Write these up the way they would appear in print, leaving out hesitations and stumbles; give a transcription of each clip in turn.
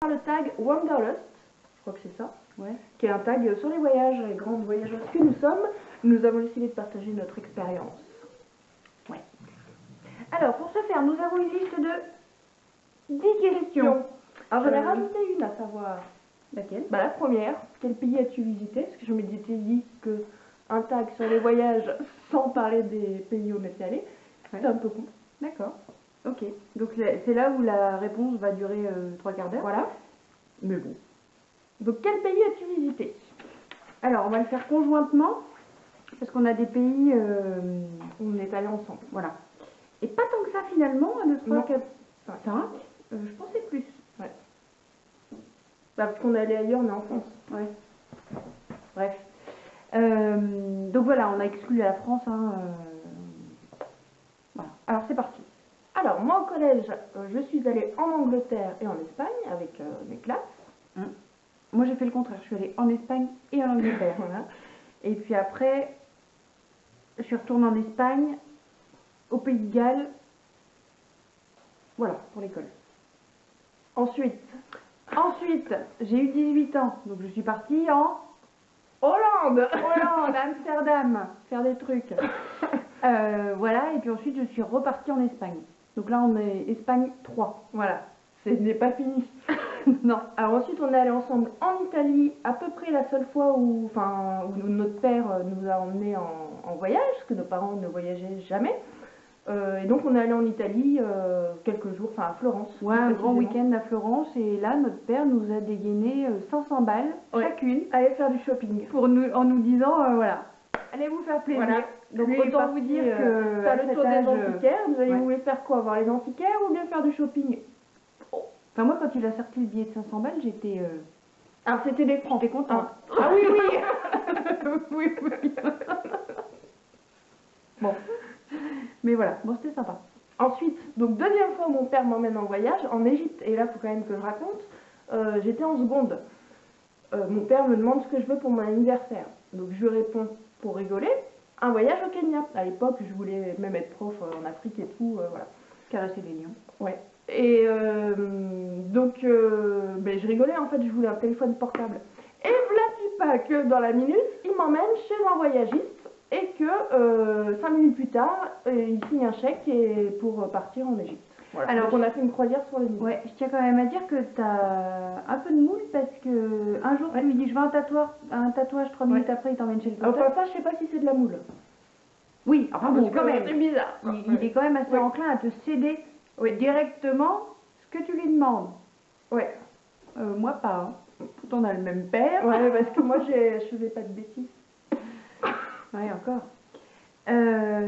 Le tag Wanderlust, je crois que c'est ça, Ouais. qui est un tag sur les voyages, les grandes voyageuses que nous sommes. Nous avons décidé de partager notre expérience. Ouais. Alors, pour ce faire, nous avons une liste de 10 questions. Alors j'en ai rajouté une à savoir. Laquelle? Bah, la première, quel pays as-tu visité? Parce que je m'étais dit que un tag sur les voyages sans parler des pays où on était allé, c'était un peu con. D'accord. Ok. Donc c'est là où la réponse va durer 3 quarts d'heure. Voilà. Mais bon. Donc quel pays as-tu visité? Alors, on va le faire conjointement, parce qu'on a des pays... On est allés ensemble. Voilà. Et pas tant que ça finalement, 1, 2, 3, Non. 4, 5. Je pensais plus. Ouais. Bah, parce qu'on est allé ailleurs mais en France. Ouais. Bref. Donc voilà, on a exclu la France. Voilà. Alors c'est parti. Alors moi au collège, je suis allée en Angleterre et en Espagne avec mes classes. Moi j'ai fait le contraire, je suis allée en Espagne et en Angleterre. Voilà. Et puis après, je suis retournée en Espagne, au Pays de Galles. Voilà, pour l'école. Ensuite, J'ai eu 18 ans, donc je suis partie en Hollande. Amsterdam, faire des trucs. Voilà, et puis ensuite je suis repartie en Espagne. Donc là on est Espagne 3. Voilà, ce n'est pas fini. Non. Alors ensuite on est allé ensemble en Italie, à peu près la seule fois où notre père nous a emmenés en voyage, parce que nos parents ne voyageaient jamais. Et donc on est allé en Italie quelques jours, enfin à Florence. Ouais, un grand précisément. week-end à Florence, et là notre père nous a dégainé 500 balles Ouais. chacune Aller faire du shopping. pour nous, en nous disant voilà, allez vous faire plaisir. Voilà. Donc Lui est autant parti, vous dire que faire à le cet tour des âge, antiquaires. Vous allez ouais. voulu faire quoi? Voir les antiquaires ou bien faire du shopping? Enfin moi quand il a sorti le billet de 500 balles, j'étais Alors c'était des francs. j'étais contente. Ah oui, oui. Oui. Bon. Mais voilà, bon c'était sympa. Ensuite, donc deuxième fois mon père m'emmène en voyage en Égypte, et là il faut quand même que je raconte, j'étais en seconde. Mon père me demande ce que je veux pour mon anniversaire. Donc je lui réponds pour rigoler, un voyage au Kenya. À l'époque je voulais même être prof en Afrique et tout, voilà. Caresser les lions. Ouais. Et donc ben, je rigolais, en fait je voulais un téléphone portable. Et voilà pas que dans la minute, il m'emmène chez un voyagiste et que 5 minutes plus tard, il signe un chèque pour partir en Égypte. Voilà. Alors, donc on a fait une croisière sur le Nil. Ouais, je tiens quand même à dire que t'as un peu de moule parce que un jour tu lui dis je veux un tatouage, 3 minutes après il t'emmène chez le tatoueur. Enfin ça, je sais pas si c'est de la moule. Oui, enfin bon, quand même. C'est bizarre. Il est quand même assez enclin à te céder directement ce que tu lui demandes. Ouais. Moi pas. Pourtant on a le même père. Ouais, parce que moi je faisais pas de bêtises. Ouais, encore.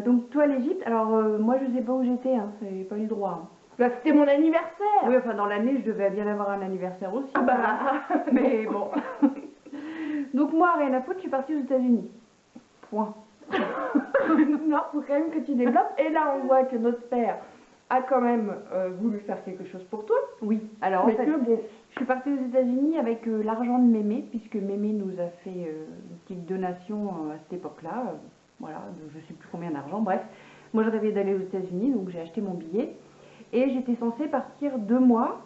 Donc toi l'Égypte, alors moi je sais pas où j'étais, hein, j'ai pas eu le droit. Hein. Bah c'était mon anniversaire. Oui, enfin dans l'année je devais bien avoir un anniversaire aussi. Ah bah. Mais bon. Donc moi rien à foutre, je suis partie aux États-Unis. Point. Non, faut quand même que tu développes. Et là on voit que notre père a quand même voulu faire quelque chose pour toi. Oui, alors Mais en fait, que bon. je suis partie aux États-Unis avec l'argent de Mémé, puisque Mémé nous a fait une petite donation à cette époque-là. Voilà, je ne sais plus combien d'argent, bref. Moi je rêvais d'aller aux États-Unis, donc j'ai acheté mon billet. Et j'étais censée partir 2 mois.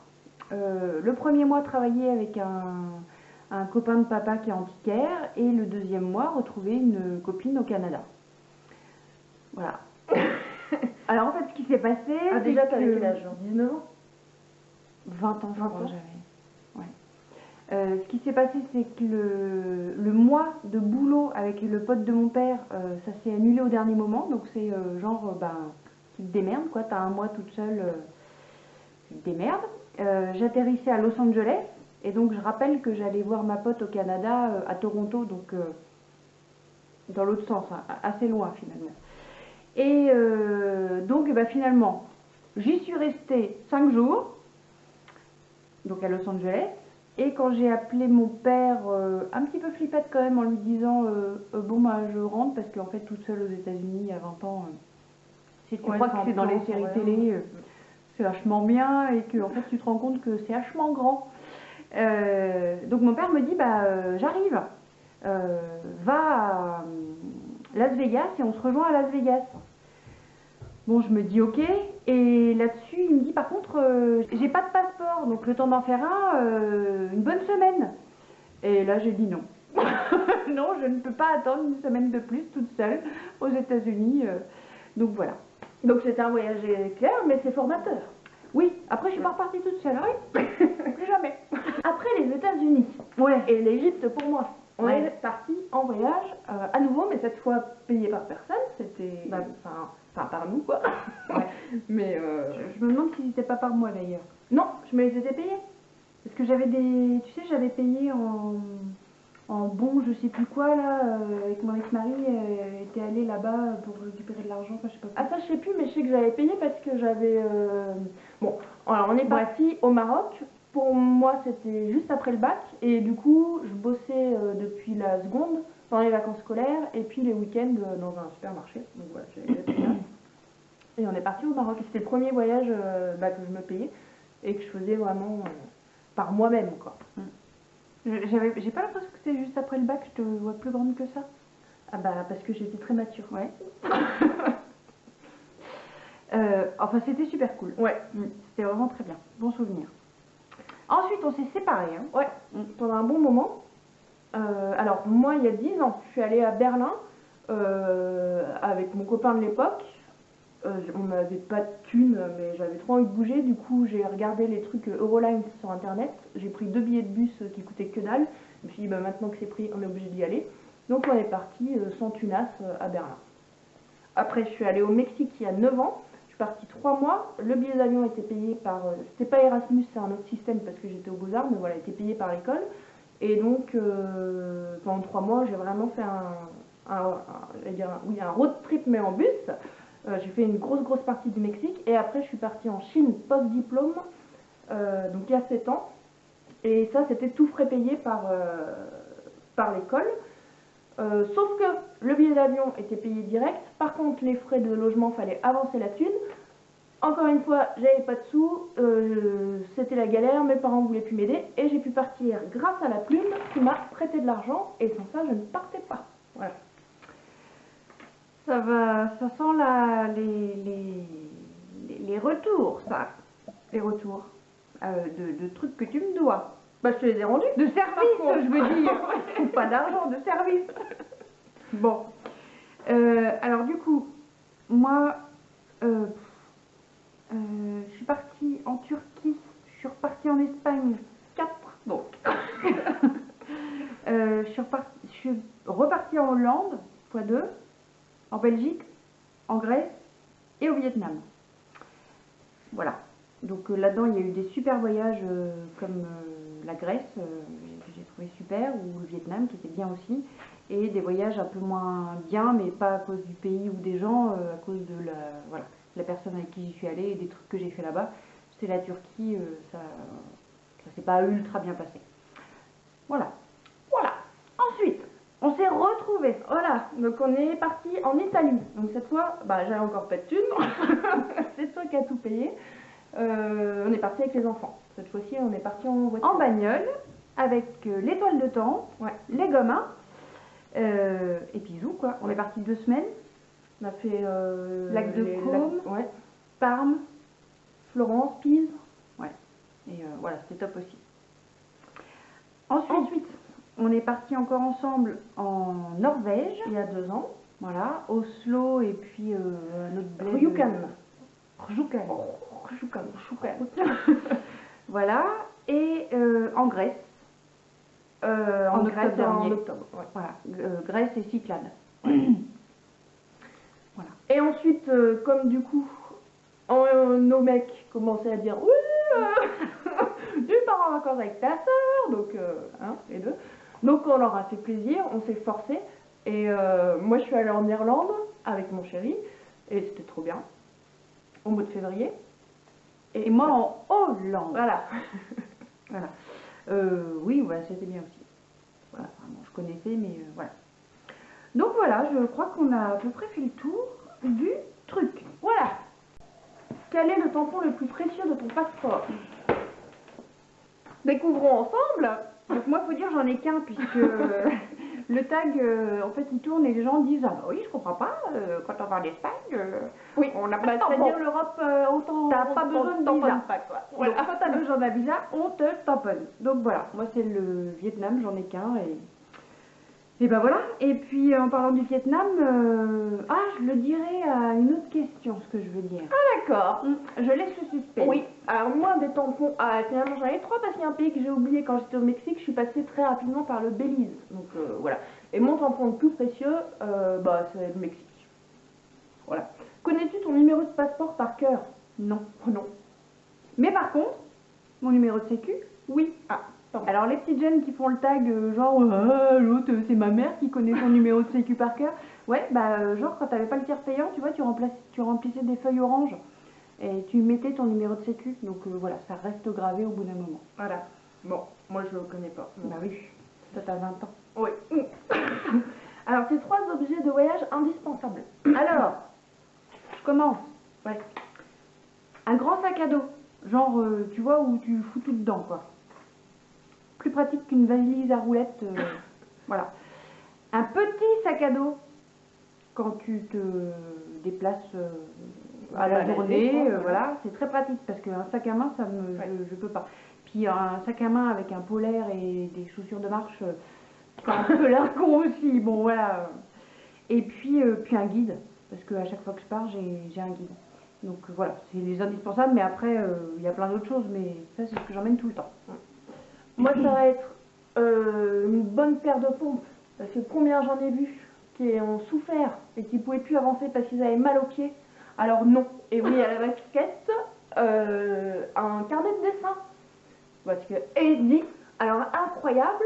Le premier mois travailler avec un copain de papa qui est antiquaire, et le deuxième mois retrouver une copine au Canada. Voilà. Alors en fait ce qui s'est passé... Ah déjà t'avais quel âge? 19 ans? 20 ans, je 20 crois ans. j'avais. Ouais. Ce qui s'est passé, c'est que le mois de boulot avec le pote de mon père, ça s'est annulé au dernier moment. Donc c'est genre, tu te démerdes quoi, t'as un mois toute seule, tu te démerdes. J'atterrissais à Los Angeles, et donc je rappelle que j'allais voir ma pote au Canada, à Toronto, donc dans l'autre sens, hein, assez loin finalement. Et donc finalement, j'y suis restée 5 jours, donc à Los Angeles. Et quand j'ai appelé mon père, un petit peu flippette quand même, en lui disant bon je rentre, parce qu'en fait toute seule aux États-Unis à 20 ans, si tu crois que c'est dans les séries télé, c'est vachement bien, et que en fait tu te rends compte que c'est vachement grand. Donc mon père me dit j'arrive, va à Las Vegas et on se rejoint à Las Vegas. Bon, je me dis ok, et là-dessus, il me dit par contre, j'ai pas de passeport, donc le temps d'en faire un, une bonne semaine. Et là, j'ai dit non. Non, je ne peux pas attendre une semaine de plus toute seule aux États-Unis. Donc voilà. Donc c'était un voyage clair, mais c'est formateur. Oui, après, je suis pas repartie toute seule. Hein. Plus jamais. Après les États-Unis Ouais. et l'Égypte pour moi, on Ouais. est parti en voyage à nouveau, mais cette fois payé par personne. C'était, enfin par nous quoi. Ouais. Mais Je me demande si c'était pas par moi d'ailleurs. non, je me les étais payés. Parce que j'avais des. Tu sais, j'avais payé en bon, je sais plus quoi là, avec mon ex-mari, était allé là-bas pour récupérer de l'argent, enfin je sais pas quoi. Ah ça je sais plus, mais je sais que j'avais payé parce que j'avais... Bon, alors on est parti au Maroc. Pour moi c'était juste après le bac et du coup je bossais depuis la seconde pendant les vacances scolaires et puis les week-ends dans un supermarché. Donc voilà, j'avais payé. Et on est parti au Maroc. Et c'était le premier voyage que je me payais et que je faisais vraiment par moi-même quoi. J'ai pas l'impression que c'était juste après le bac, je te vois plus grande que ça. Ah bah parce que j'étais très mature. Ouais. Enfin, c'était super cool. Ouais. C'était vraiment très bien. Bon souvenir. Ensuite, on s'est séparés. Hein. Ouais, pendant un bon moment. Alors, moi, il y a 10 ans, je suis allée à Berlin avec mon copain de l'époque. On n'avait pas de thunes, mais j'avais trop envie de bouger. Du coup, j'ai regardé les trucs Eurolines sur internet. J'ai pris 2 billets de bus qui coûtaient que dalle. Je me suis dit, bah, maintenant que c'est pris, on est obligé d'y aller. Donc, on est parti sans tunas à Berlin. Après, je suis allée au Mexique il y a 9 ans. Je suis partie 3 mois. Le billet d'avion était payé par. C'était pas Erasmus, c'est un autre système parce que j'étais aux Beaux-Arts, mais voilà, était payé par l'école. Et donc, pendant 3 mois, j'ai vraiment fait un road trip, mais en bus. J'ai fait une grosse partie du Mexique. Et après, je suis partie en Chine post-diplôme, donc il y a 7 ans. Et ça, c'était tout frais payé par l'école. Sauf que le billet d'avion était payé direct. Par contre, les frais de logement, fallait avancer la thune. Encore une fois, j'avais pas de sous, c'était la galère, mes parents voulaient plus m'aider et j'ai pu partir grâce à la plume qui m'a prêté de l'argent et sans ça, je ne partais pas. Voilà. Ça sent les retours, ça. Les retours de trucs que tu me dois. Bah, je te les ai rendus. De service, je veux dire. Pas d'argent, de service. Bon. Alors du coup, moi, je suis partie en Turquie, je suis repartie en Espagne, 4, donc. Je suis repartie en Hollande, x2, en Belgique, en Grèce et au Vietnam. Voilà. Donc là-dedans, il y a eu des super voyages comme la Grèce, que j'ai trouvé super, ou le Vietnam, qui était bien aussi, et des voyages un peu moins bien, mais pas à cause du pays ou des gens, à cause de la personne avec qui j'y suis allée et des trucs que j'ai fait là-bas. C'est la Turquie, ça s'est pas ultra bien passé. Voilà. Voilà. Ensuite, on s'est retrouvés. Voilà. Donc on est parti en Italie. Donc cette fois, bah, j'avais encore pas de thunes. C'est toi qui as tout payé. On est parti avec les enfants. Cette fois-ci, on est parti en voiture. En bagnole, avec l'étoile de temps, Ouais. les gomins, et puis zou quoi. On est parti 2 semaines. On a fait Lac de Caume, ouais. Parme, Florence, Pise. ouais. Et voilà, c'était top aussi. Ensuite, on est parti encore ensemble en Norvège. Il y a 2 ans. Voilà, Oslo et puis un autre bled. Rjukan. Rjukan. Rjukan. Voilà, et en Grèce. En octobre dernier. En octobre, ouais. Voilà, Grèce et Cyclades. Voilà. Et ensuite, comme du coup, nos mecs commençaient à dire oui, tu pars en vacances avec ta soeur, donc les deux. Donc on leur a fait plaisir, on s'est forcé. Et moi je suis allée en Irlande avec mon chéri, et c'était trop bien, au mois de février. Et moi en Hollande. Voilà. Voilà. Oui, voilà, c'était bien aussi. Voilà, bon, je connaissais, mais voilà. Donc voilà, je crois qu'on a à peu près fait le tour du truc. Voilà. Quel est le tampon le plus précieux de ton passeport? Découvrons ensemble. Donc moi, faut dire, j'en ai qu'un, puisque Le tag, en fait, il tourne et les gens disent ah bah oui, je comprends pas. Quand on va en Espagne, Oui, on n'a pas de tampon. c'est-à-dire l'Europe, autant. T'as pas besoin de visa. Pas, quoi. Donc Voilà. quand t'as besoin d'un visa, on te tamponne. Donc voilà, moi c'est le Vietnam, j'en ai qu'un et ben voilà. Et puis en parlant du Vietnam, je le dirai à une autre question, ce que je veux dire. D'accord. Je laisse le suspense. Oui, alors moi des tampons, finalement j'en ai trois parce qu'il y a un pays que j'ai oublié quand j'étais au Mexique, je suis passée très rapidement par le Belize, donc voilà. Et mon tampon le plus précieux, c'est le Mexique. Voilà. Connais-tu ton numéro de passeport par cœur? Non. Oh non. Mais par contre, mon numéro de sécu, oui. Pardon. Alors les petites jeunes qui font le tag l'autre c'est ma mère qui connaît son numéro de sécu par cœur. Ouais, genre quand t'avais pas le tiers payant, tu vois, tu remplissais des feuilles oranges et tu mettais ton numéro de sécu. Donc voilà, ça reste gravé au bout d'un moment. Voilà. Bon, moi je le connais pas. Bah oui, toi t'as 20 ans. Oui. Alors c'est trois objets de voyage indispensables. Alors, je commence. Ouais. Un grand sac à dos, genre tu vois où tu fous tout dedans quoi. Plus pratique qu'une valise à roulettes, voilà. Un petit sac à dos quand tu te déplaces à la journée, voilà, c'est très pratique parce qu'un sac à main, je peux pas. Puis un sac à main avec un polaire et des chaussures de marche, c'est un peu l'air con aussi, bon voilà. Et puis un guide, parce qu'à chaque fois que je pars, j'ai un guide. Donc voilà, c'est les indispensables, mais après, il y a plein d'autres choses, mais ça c'est ce que j'emmène tout le temps. Moi, ça va être une bonne paire de pompes. Parce que combien j'en ai vu qui ont souffert et qui ne pouvaient plus avancer parce qu'ils avaient mal aux pieds. Alors non. Et oui, à la basket, un carnet de dessin. Parce que Eddie, alors incroyable,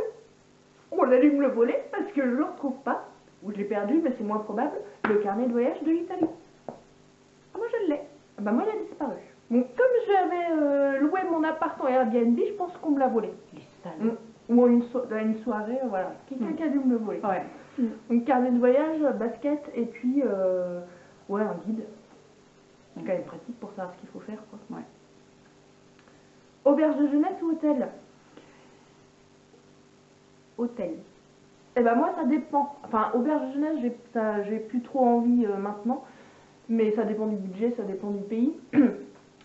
on a dû me le voler parce que je ne le retrouve pas. Ou je l'ai perdu, mais c'est moins probable. Le carnet de voyage de l'Italie. Ah, moi je l'ai. Bah moi, il a disparu. Donc, comme j'avais loué mon appart en Airbnb, je pense qu'on me l'a volé. Les salauds. Ou à une soirée, voilà. Quelqu'un qui a dû me le voler. Ouais. Donc, carnet de voyage, basket, et puis, un guide. C'est quand même pratique pour savoir ce qu'il faut faire, quoi. Ouais. Auberge de jeunesse ou hôtel? Hôtel. Eh ben moi, ça dépend. Enfin, auberge de jeunesse, j'ai plus trop envie maintenant. Mais ça dépend du budget, ça dépend du pays.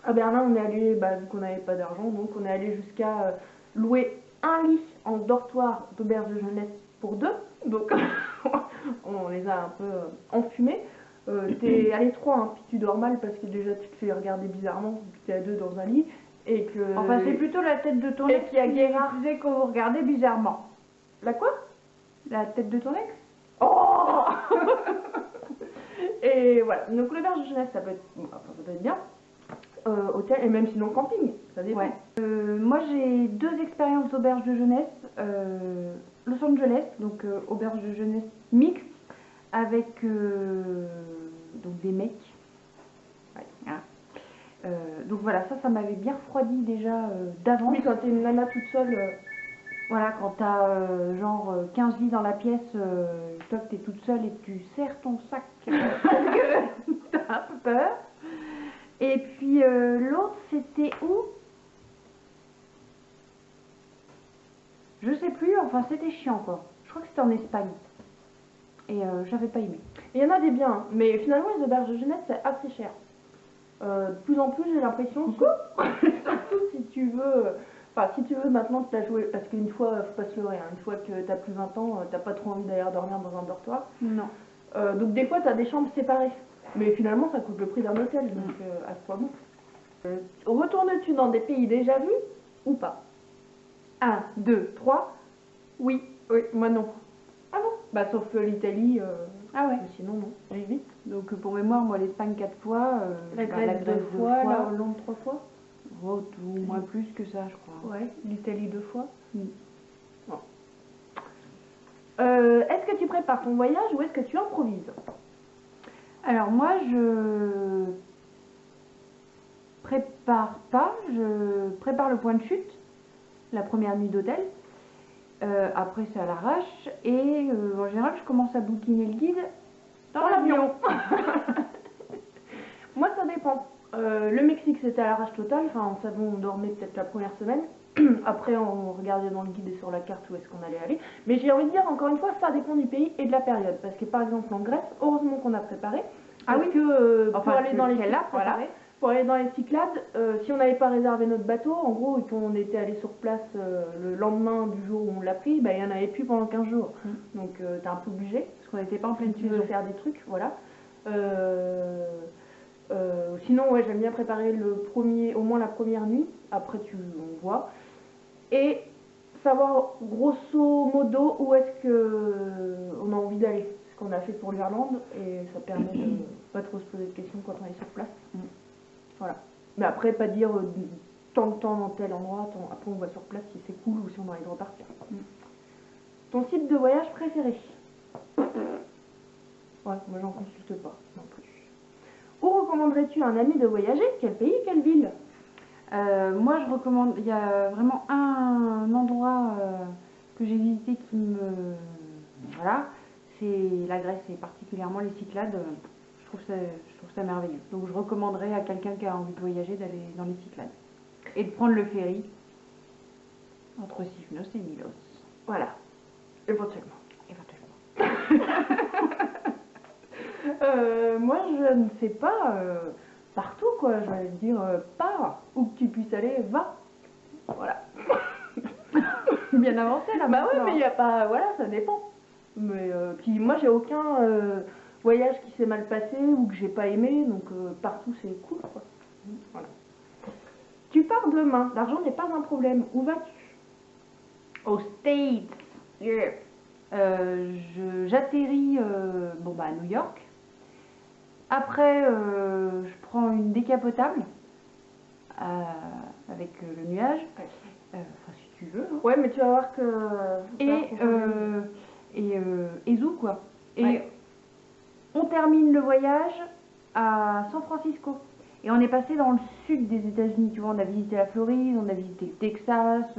À Berlin, on est allé, vu qu'on n'avait pas d'argent, donc on est allé jusqu'à louer un lit en dortoir d'auberge de jeunesse pour deux. Donc on les a un peu enfumés. T'es à l'étroit, hein, puis tu dors mal parce que déjà tu te fais regarder bizarrement, puis t'es à deux dans un lit. Et que... Enfin, c'est plutôt la tête de ton Et ex qu'il y a Guérard. qui disait qu'on vous regardait bizarrement. La quoi? La tête de ton ex? Oh. Et voilà, donc l'auberge de jeunesse, ça peut être bien. Hôtel, et même sinon camping, ça dépend. Ouais. Moi j'ai deux expériences d'auberge de jeunesse. Los Angeles, donc auberge de jeunesse mixte avec donc des mecs. Ouais. Ah. Donc voilà, ça m'avait bien refroidi déjà d'avance. Oui, quand t'es une nana toute seule. Voilà, quand t'as genre 15 lits dans la pièce, toi que t'es toute seule et tu serres ton sac parce que t'as un peu peur. Et puis l'autre, c'était où? Je sais plus, enfin c'était chiant quoi. Je crois que c'était en Espagne. Et j'avais pas aimé. Il y en a des biens, mais finalement les auberges de jeunesse c'est assez cher. De plus en plus j'ai l'impression, surtout si tu veux... Enfin, si tu veux maintenant te la jouer, parce qu'une fois, faut pas se leurrer, hein, une fois que t'as plus 20 ans, t'as pas trop envie d'aller dormir dans un dortoir. Non. Donc des fois, t'as des chambres séparées. Mais finalement, ça coûte le prix d'un hôtel, donc à ce point bon. Retournes-tu dans des pays déjà vus ou pas? 1, 2, 3. Oui, moi non. Ah bon? Bah sauf l'Italie, Ah ouais. sinon non, j'évite. Donc pour mémoire, moi l'Espagne 4 fois, La Grèce 2 fois, la Hollande 3 fois. Oh, au moins plus que ça, je crois. Ouais, l'Italie 2 fois. Bon. Est-ce que tu prépares ton voyage ou est-ce que tu improvises? Alors moi, je prépare pas, je prépare le point de chute, la première nuit d'hôtel. Après, c'est à l'arrache et en général, je commence à bouquiner le guide dans l'avion. Moi, ça dépend. Le Mexique, c'était à l'arrache totale. Enfin, on dormait peut-être la première semaine. Après, on regardait dans le guide et sur la carte où est-ce qu'on allait aller. Mais j'ai envie de dire, encore une fois, ça dépend du pays et de la période. Parce que par exemple, en Grèce, heureusement qu'on a préparé. Ah Parce oui. que Enfin, pour aller dans les qu'elle a voilà, préparé. pour aller dans les Cyclades, si on n'avait pas réservé notre bateau, en gros, et qu'on était allé sur place le lendemain du jour où on l'a pris, bah, il n'y en avait plus pendant 15 jours. Donc t'es un peu obligé. Parce qu'on n'était pas en pleine Si tu veux saison. faire des trucs, voilà. Sinon, ouais, j'aime bien préparer au moins la première nuit. Après, on voit. Et savoir grosso modo où est-ce qu'on a envie d'aller. Ce qu'on a fait pour l'Irlande. Et ça permet de pas trop se poser de questions quand on est sur place. Voilà. Mais après, pas dire tant de temps dans tel endroit. Après, on voit sur place si c'est cool ou si on a envie de repartir. Ton site de voyage préféré? Ouais, moi j'en consulte pas non plus. Où recommanderais-tu à un ami de voyager? Quel pays, quelle ville? Moi, je recommande. Il y a vraiment un endroit que j'ai visité qui me. Voilà. C'est la Grèce et particulièrement les Cyclades. Je trouve ça merveilleux. Donc, je recommanderais à quelqu'un qui a envie de voyager d'aller dans les Cyclades et de prendre le ferry entre Sifnos et Milos. Voilà. Éventuellement. Moi, je ne sais pas. Partout, quoi. Je vais dire, pars. Où que tu puisses aller, va. Voilà. Bien avancé là. Bah ouais, mais il n'y a pas. Voilà, ça dépend. Mais puis moi, j'ai aucun voyage qui s'est mal passé ou que j'ai pas aimé. Donc partout, c'est cool, quoi. Voilà. Tu pars demain. L'argent n'est pas un problème. Où vas-tu? Aux States. Yeah. J'atterris à New York. Après, je prends une décapotable avec le nuage. Enfin, si tu veux. Hein. Ouais, mais tu vas voir que. Et zou quoi. Et ouais. on termine le voyage à San Francisco. Et on est passé dans le sud des États-Unis. Tu vois, on a visité la Floride, on a visité le Texas.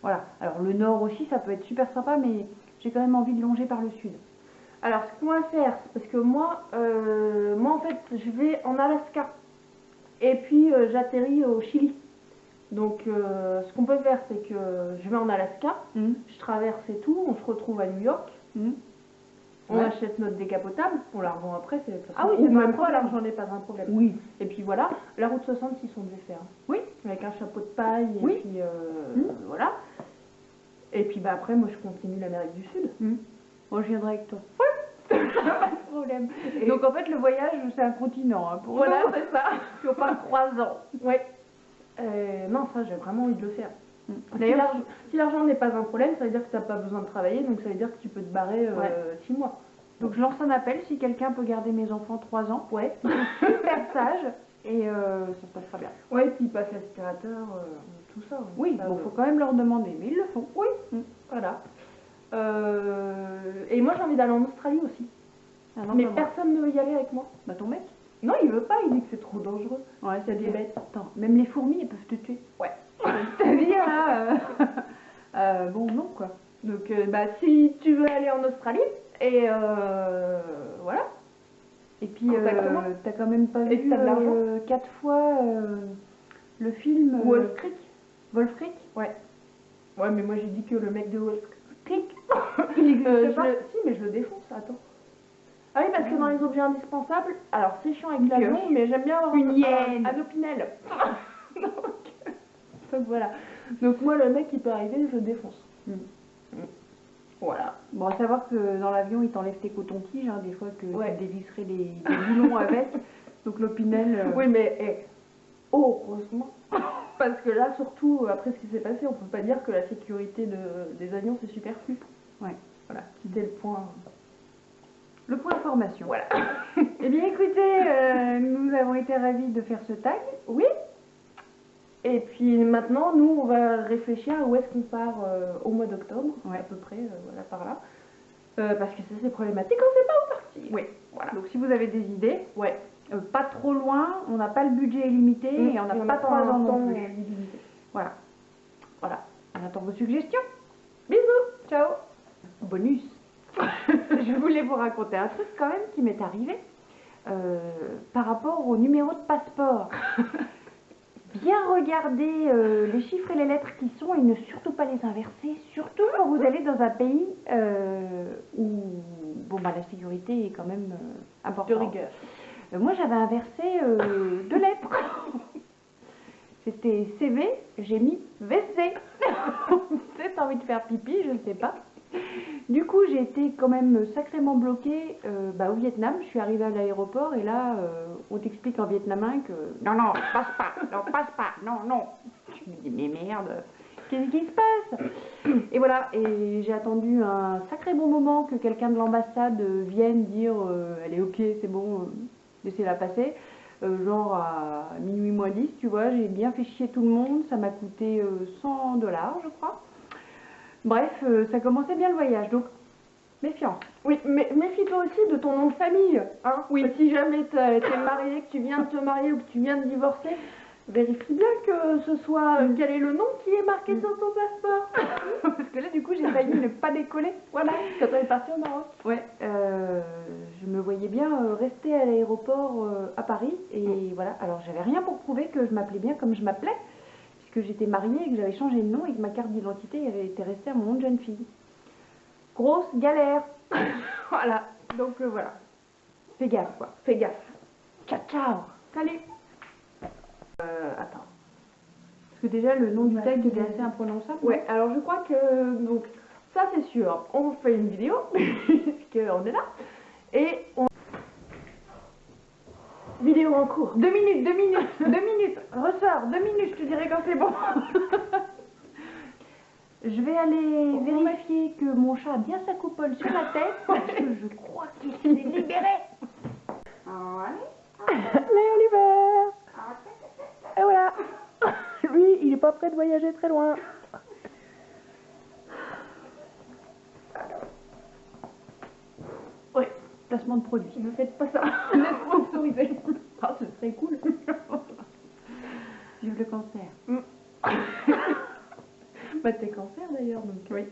Voilà. Alors le nord aussi, ça peut être super sympa, mais j'ai quand même envie de longer par le sud. Alors, ce qu'on va faire, parce que moi en fait, je vais en Alaska. Et puis, j'atterris au Chili. Donc, ce qu'on peut faire, c'est que je vais en Alaska, je traverse et tout, on se retrouve à New York, on achète notre décapotable, on la revend après, c'est ah oui, ou même pas, l'argent n'est pas un problème. Oui. Et puis voilà, la route 66, on devait faire. Oui. Avec un chapeau de paille, et puis voilà. Et puis bah, après, moi, je continue l'Amérique du Sud. Moi, je viendrai avec toi. Pas de problème. Et donc en fait le voyage c'est un continent hein, pour voilà, nous. c'est ça. Si on part 3 ans. Ouais. Non, ça j'ai vraiment envie de le faire. D'ailleurs, si l'argent n'est pas un problème, ça veut dire que tu n'as pas besoin de travailler, donc ça veut dire que tu peux te barrer 6 mois. Donc je lance un appel si quelqu'un peut garder mes enfants 3 ans. Ouais. Super sage et ça se passera bien. Ouais, puis ils passent l'aspirateur, tout ça. Oui, ça, bon, faut quand même leur demander, mais ils le font. Oui, voilà. Et moi j'ai envie d'aller en Australie aussi. Ah non, mais personne ne veut y aller avec moi. Bah ton mec? Non, il veut pas, il dit que c'est trop dangereux. Ouais, c'est des bêtes. Attends, même les fourmis, elles peuvent te tuer. Ouais. C'est-à-dire là, bon, non quoi. Donc, bah, si tu veux aller en Australie, et voilà. Et puis, t'as quand même pas vu 4 fois le film Wolf Creek. Wolf Creek? Ouais. Ouais, mais moi j'ai dit que le mec de Wolf Creek, il existe pas. Si, mais je le défonce, attends. Ah oui, parce que dans les objets indispensables, alors c'est chiant avec l'avion, mais j'aime bien avoir une hyène. un opinel. Donc voilà. Donc moi, le mec qui peut arriver, je le défonce. Voilà. Bon, à savoir que dans l'avion, ils t'enlèvent tes cotons-tiges, hein, des fois que tu dévisserais des boulons avec. Donc l'opinel... Oui, mais heureusement. Parce que là, surtout, après ce qui s'est passé, on peut pas dire que la sécurité des avions, c'est superflu. Ouais. Voilà, c'était le point... Le point information. Voilà. Eh bien écoutez, nous avons été ravis de faire ce tag. Oui. Et puis maintenant, nous, on va réfléchir à où est-ce qu'on part au mois d'octobre, à peu près, voilà, par là. Parce que ça, c'est problématique, on ne sait pas où partir. Oui, voilà. Donc si vous avez des idées, ouais. Pas trop loin, on n'a pas le budget illimité et on n'a pas 3 ans non plus. Illimité. Voilà. Voilà. On attend vos suggestions. Bisous. Ciao. Bonus. Je voulais vous raconter un truc quand même qui m'est arrivé par rapport au numéro de passeport. bien regarder les chiffres et les lettres qui sont et ne surtout pas les inverser, surtout quand vous allez dans un pays où bon, bah, la sécurité est quand même importante. De rigueur. Moi j'avais inversé 2 lettres. C'était CV, j'ai mis WC. Peut-être envie de faire pipi, je ne sais pas. Du coup, j'ai été quand même sacrément bloquée au Vietnam. Je suis arrivée à l'aéroport et là, on t'explique en vietnamien que non, non, passe pas, non, non. Je me dis, mais merde, qu'est-ce qui se passe? Et voilà, et j'ai attendu un sacré bon moment que quelqu'un de l'ambassade vienne dire elle est ok, c'est bon, laissez-la passer. Genre à minuit moins 10, tu vois, j'ai bien fait chier tout le monde, ça m'a coûté 100 $, je crois. Bref, ça commençait bien le voyage, donc méfiance. Oui, mais méfie-toi aussi de ton nom de famille, hein. Oui. Si jamais t'es marié, que tu viens de te marier ou que tu viens de divorcer, vérifie bien que ce soit quel est le nom qui est marqué sur ton passeport. Parce que là, du coup, j'ai failli ne pas décoller. Voilà, quand on est parti au Maroc. Ouais, je me voyais bien rester à l'aéroport à Paris, et voilà. Alors, j'avais rien pour prouver que je m'appelais bien comme je m'appelais, puisque j'étais mariée et que j'avais changé de nom et que ma carte d'identité avait été restée à mon nom de jeune fille. Grosse galère. Voilà, donc voilà. Fais gaffe, quoi. Fais gaffe. Ciao, ciao. Salut. Attends. Parce que déjà, le nom du tag était assez imprononçable. Ouais, alors je crois que, donc, ça c'est sûr, on fait une vidéo, puisqu'on est là, et on... Vidéo en cours. 2 minutes, 2 minutes, 2 minutes. Ressors, 2 minutes, je te dirai quand c'est bon. Je vais aller vérifier que mon chat a bien sa coupole sur la tête, parce que je crois qu'il s'est libéré. Allez Oliver. Et voilà. Lui, il est pas prêt de voyager très loin. Oui, placement de produit. Ne faites pas ça. Ne sponsorisez. Ah, ce serait cool. Vive le cancer. Bah, t'es cancer d'ailleurs, donc. Oui.